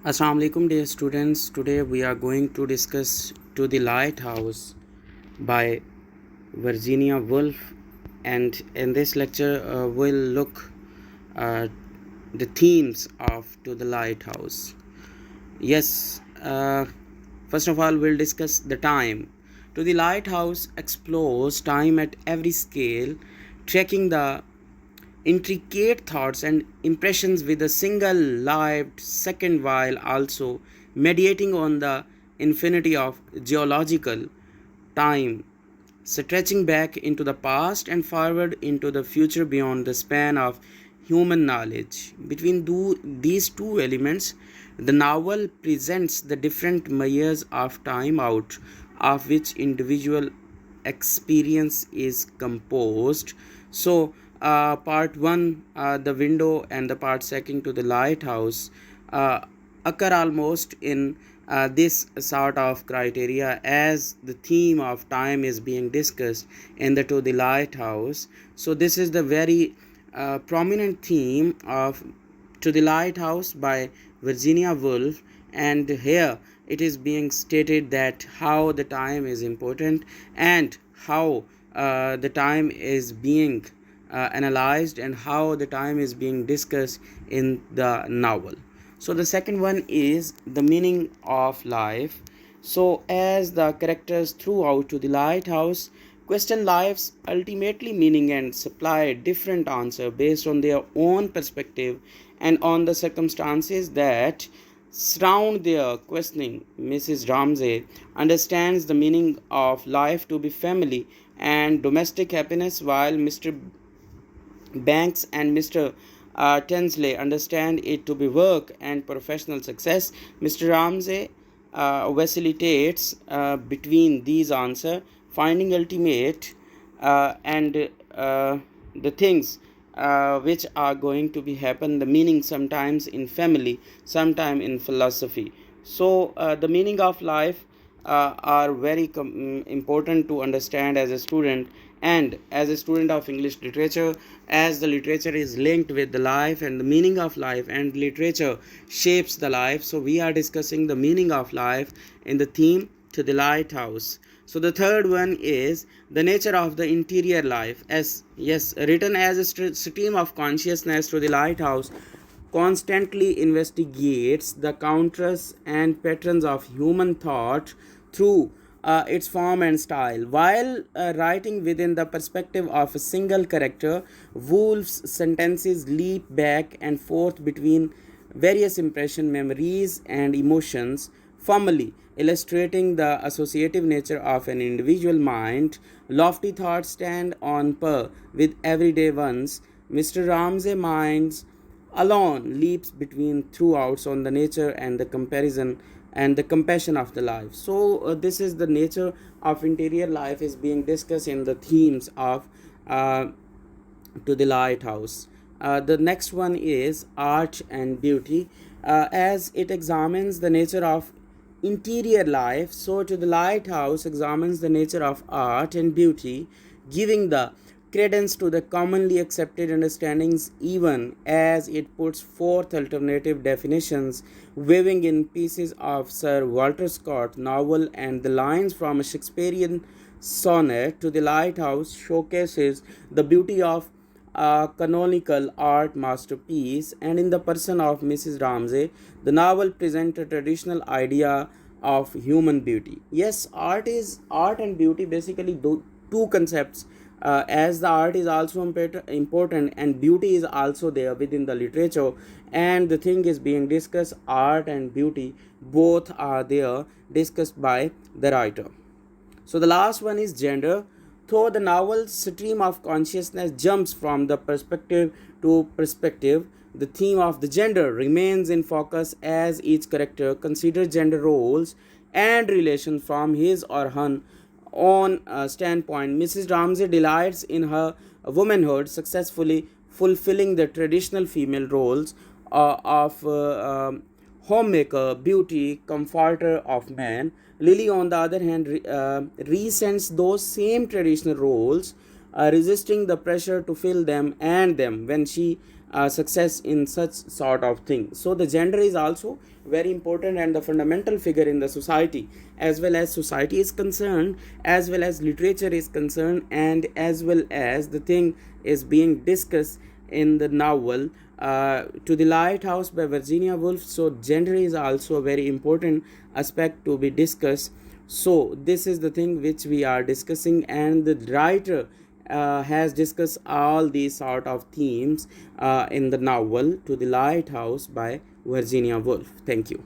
Assalamu alaikum dear students. Today we are going to discuss To the Lighthouse by Virginia Woolf, and in this lecture we'll look uh, the themes of To the Lighthouse. Yes, first of all we'll discuss the time. To the Lighthouse explores time at every scale, tracking the intricate thoughts and impressions with a single lived second while also mediating on the infinity of geological time, stretching back into the past and forward into the future beyond the span of human knowledge. Between these two elements, the novel presents the different measures of time out of which individual experience is composed. So, part one, the window, and the part second, to the lighthouse, uh, occur almost in this sort of criteria as the theme of time is being discussed in the To the Lighthouse. So, this is the very prominent theme of To the Lighthouse by Virginia Woolf, and here it is being stated that how the time is important and how the time is being analyzed and how the time is being discussed in the novel. So the second one is the meaning of life. So as the characters throughout To the Lighthouse question life's ultimately meaning and supply a different answer based on their own perspective and on the circumstances that surround their questioning. Mrs. Ramsay understands the meaning of life to be family and domestic happiness, while Mr. Banks and Mr. Tensley understand it to be work and professional success. Mr. Ramsay vacillates between these answers, finding ultimate and the things which are going to be happen, the meaning sometimes in family, sometime in philosophy. So the meaning of life are very important to understand as a student, and as a student of English literature, as the literature is linked with the life and the meaning of life, and literature shapes the life. So we are discussing the meaning of life in the theme To the Lighthouse. So the third one is the nature of the interior life. As yes, written as a stream of consciousness, To the Lighthouse constantly investigates the counters and patterns of human thought through its form and style. While writing within the perspective of a single character, Woolf's sentences leap back and forth between various impression, memories, and emotions, formally illustrating the associative nature of an individual mind. Lofty thoughts stand on par with everyday ones. Mr. Ramsay minds alone leaps between throughout on the nature and the comparison and the compassion of the life. So this is the nature of interior life is being discussed in the themes of To the Lighthouse. The next one is art and beauty, as it examines the nature of interior life. So To the Lighthouse examines the nature of art and beauty, giving the credence to the commonly accepted understandings even as it puts forth alternative definitions, weaving in pieces of Sir Walter Scott novel and the lines from a Shakespearean sonnet. To the Lighthouse showcases the beauty of a canonical art masterpiece, and in the person of Mrs. Ramsay, the novel presents a traditional idea of human beauty. Yes, art and beauty basically two concepts, as the art is also important and beauty is also there within the literature, and the thing is being discussed, art and beauty both are there discussed by the writer. So the last one is gender. Though the novel's stream of consciousness jumps from the perspective to perspective, the theme of the gender remains in focus as each character considers gender roles and relations from his or her own standpoint. Mrs. Ramsay delights in her womanhood, successfully fulfilling the traditional female roles of homemaker, beauty, comforter of man. Lily, on the other hand, resents those same traditional roles, resisting the pressure to fill them and them when she success in such sort of thing. So the gender is also very important and the fundamental figure in the society, as well as society is concerned, as well as literature is concerned, and as well as the thing is being discussed in the novel To the Lighthouse by Virginia Woolf. So gender is also a very important aspect to be discussed. So this is the thing which we are discussing, and the writer has discussed all these sort of themes in the novel To the Lighthouse by Virginia Woolf. Thank you.